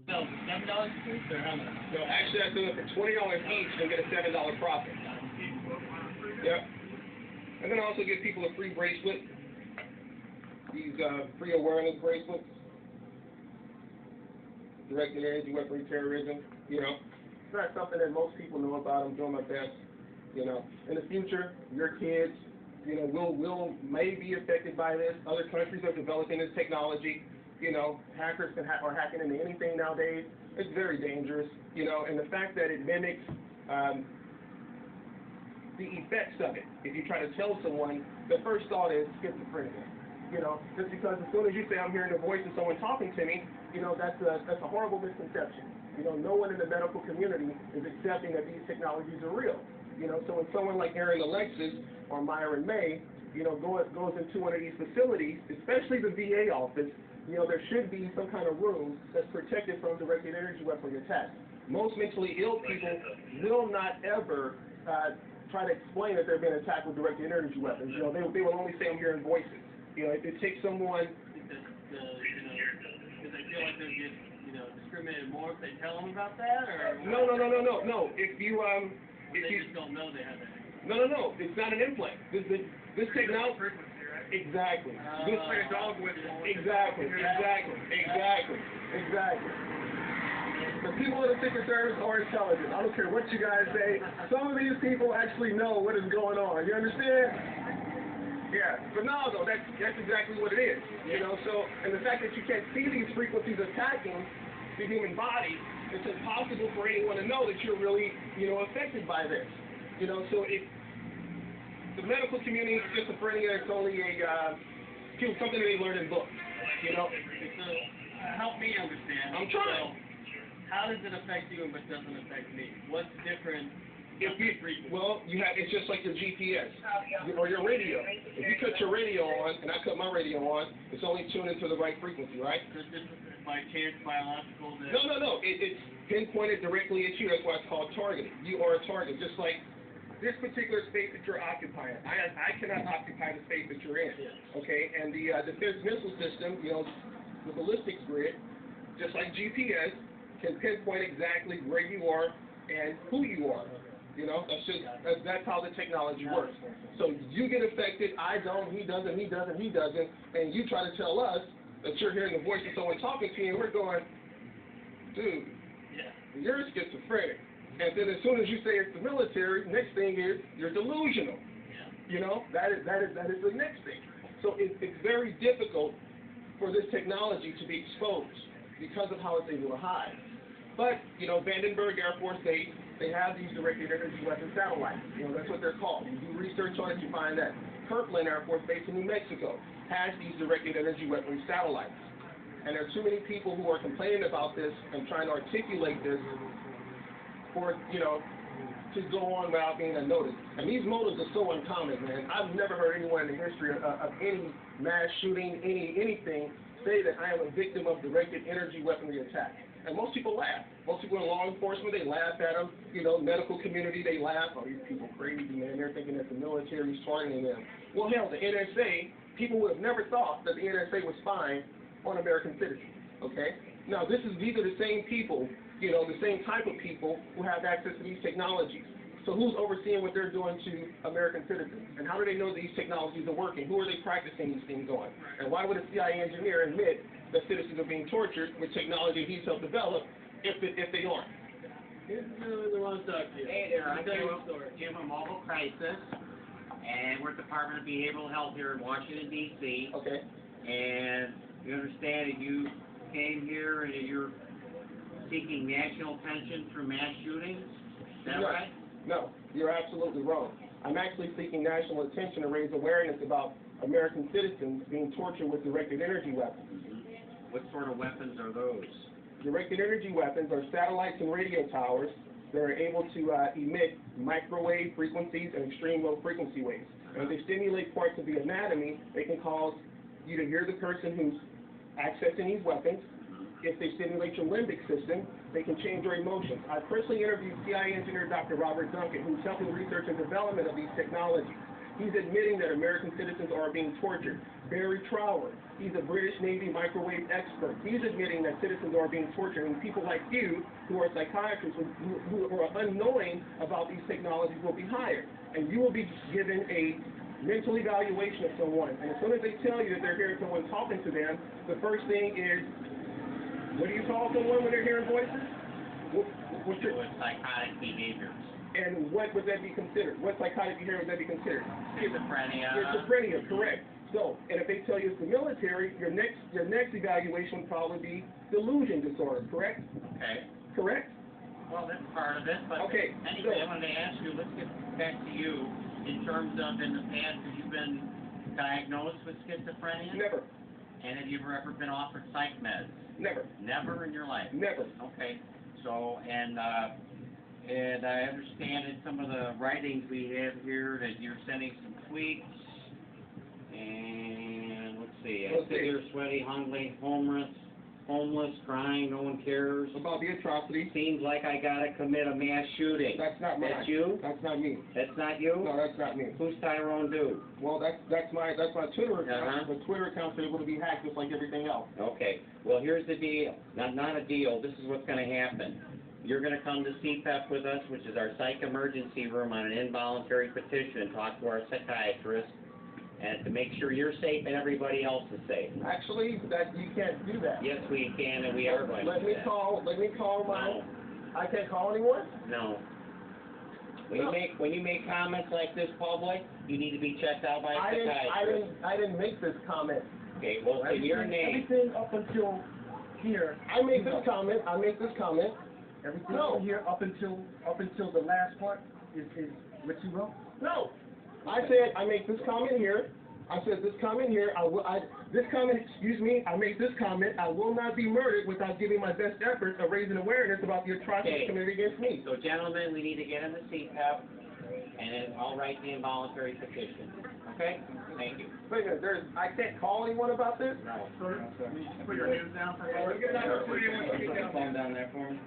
No, $7 piece or how much? No, actually I do it for $20 each and get a $7 profit. Yep. And then I also give people a free bracelet. These free awareness bracelets. Directed energy weaponry terrorism, you know. It's not something that most people know about. I'm doing my best, you know. In the future, your kids, you know, will may be affected by this. Other countries are developing this technology. You know, hackers are hacking into anything nowadays. It's very dangerous, you know, and the fact that it mimics the effects of it. If you try to tell someone, the first thought is schizophrenia. You know, just because as soon as you say I'm hearing the voice of someone talking to me, you know, that's a horrible misconception. You know, no one in the medical community is accepting that these technologies are real. You know, so when someone like Aaron Alexis or Myron May, you know, goes into one of these facilities, especially the VA office, you know, there should be some kind of room that's protected from directed energy weaponry attacks. Most mentally ill people will not ever try to explain that they're being attacked with directed energy weapons. You know, they will only say I'm hearing voices. You know, if it takes someone, Because they feel like they'll get, discriminated more if they tell them about that, or no. If you they just don't know they have that. No. It's not an implant. This technology. Frequency, right? Exactly. It's like a dog whistle. Exactly. The people of the Secret Service are intelligent. I don't care what you guys say. Some of these people actually know what is going on. You understand? Yeah, but no, that's exactly what it is. You know, so, and the fact that you can't see these frequencies attacking the human body, it's impossible for anyone to know that you're really, affected by this. You know, so if the medical community, schizophrenia, it's only something that they learn in books. You know. So, help me understand. I'm trying. So, how does it affect you but doesn't affect me? What's different? It's just like your GPS or your radio. If you cut your radio on, and I cut my radio on, it's only tuned into the right frequency, right? So just by chance, biological? No. It's pinpointed directly at you. That's why it's called targeting. You are a target, just like this particular space that you're occupying. I cannot occupy the space that you're in, okay? And the defense missile system, the ballistics grid, just like GPS, can pinpoint exactly where you are and who you are. You know, that's how the technology works. So you get affected, I don't, he doesn't, and you try to tell us that you're hearing the voice of someone talking to you, and we're going, dude, you're schizophrenic. And then as soon as you say it's the military, next thing is you're delusional. You know, that is the next thing. So it's very difficult for this technology to be exposed because of how it's able to hide. But, Vandenberg Air Force Base, they have these directed energy weapon satellites. That's what they're called. You do research on it, you find that. Kirtland Air Force Base in New Mexico has these directed energy weapon satellites. And there are too many people who are complaining about this and trying to articulate this for, to go on without being unnoticed. And these motives are so uncommon, man. I've never heard anyone in the history of any mass shooting, anything, say that I am a victim of directed energy weaponry attack. And most people laugh. Most people in law enforcement, they laugh at them. Medical community, they laugh. Oh, these people crazy, man. They're thinking that the military is targeting them. Well, hell, the NSA, people would have never thought that the NSA was spying on American citizens, okay? Now, these are the same people, the same type of people who have access to these technologies. So who's overseeing what they're doing to American citizens? And how do they know these technologies are working? Who are they practicing these things on? And why would a CIA engineer admit that citizens are being tortured with technology he's helped develop if they aren't? Here's the one talk to you. Hey there, I'm Jim from Mobile Crisis, and we're at the Department of Behavioral Health here in Washington, D.C. Okay. And you understand that you came here and you're seeking national attention through mass shootings? Is that right? No, you're absolutely wrong. I'm actually seeking national attention to raise awareness about American citizens being tortured with directed energy weapons. What sort of weapons are those? Directed energy weapons are satellites and radio towers that are able to emit microwave frequencies and extreme low frequency waves. And if they stimulate parts of the anatomy, they can cause you to hear the person who's accessing these weapons. If they stimulate your limbic system, they can change your emotions. I personally interviewed CIA engineer Dr. Robert Duncan, who's helping research and development of these technologies. He's admitting that American citizens are being tortured. Barry Trower, he's a British Navy microwave expert. He's admitting that citizens are being tortured, and people like you, who are psychiatrists, who are unknowing about these technologies, will be hired. And you will be given a mental evaluation of someone. And as soon as they tell you that they're hearing someone talking to them, the first thing is, what do you call someone when they're hearing voices? What's your... With psychotic behaviors. And what would that be considered? What psychotic behavior would that be considered? Schizophrenia. Schizophrenia, correct. So, and if they tell you it's the military, your next evaluation would probably be delusion disorder, correct? Okay. Correct? Well, that's part of it, but okay, anyway, I wanted to ask you, let's get back to you, in terms of in the past, have you been diagnosed with schizophrenia? Never. And have you ever been offered psych meds? Never. Never in your life? Never. Okay. So, and I understand in some of the writings we have here that you're sending some tweets, and let's see, I think you're sweaty, hungry, homeless, crying, no one cares. About the atrocity. Seems like I gotta commit a mass shooting. That's not mine. That's you? That's not me. That's not you? No, that's not me. Who's Tyrone do? Well, that's my Twitter account. Uh-huh. The Twitter account's able to be hacked just like everything else. Okay. Well, here's the deal. Not a deal. This is what's gonna happen. You're going to come to CPEP with us, which is our psych emergency room, on an involuntary petition, and talk to our psychiatrist, and to make sure you're safe and everybody else is safe. Actually, that you can't do that. Yes, we can, and we are going to do that. Let me call my... No. I can't call anyone? No. When you make comments like this public, you need to be checked out by a psychiatrist. I didn't make this comment. Okay, well, say your name. Everything up until here. I make this comment. Everything from here up until the last part is what you wrote? No. I said I make this comment here. I said this comment here. I make this comment. I will not be murdered without giving my best efforts of raising awareness about the atrocities committed against me. So, gentlemen, we need to get in the CPEP, and then I'll write the involuntary petition. Okay? Thank you. Wait a minute. I can't call anyone about this? No. Put your hands down for a Get that opportunity once you get down. Phone down there for me.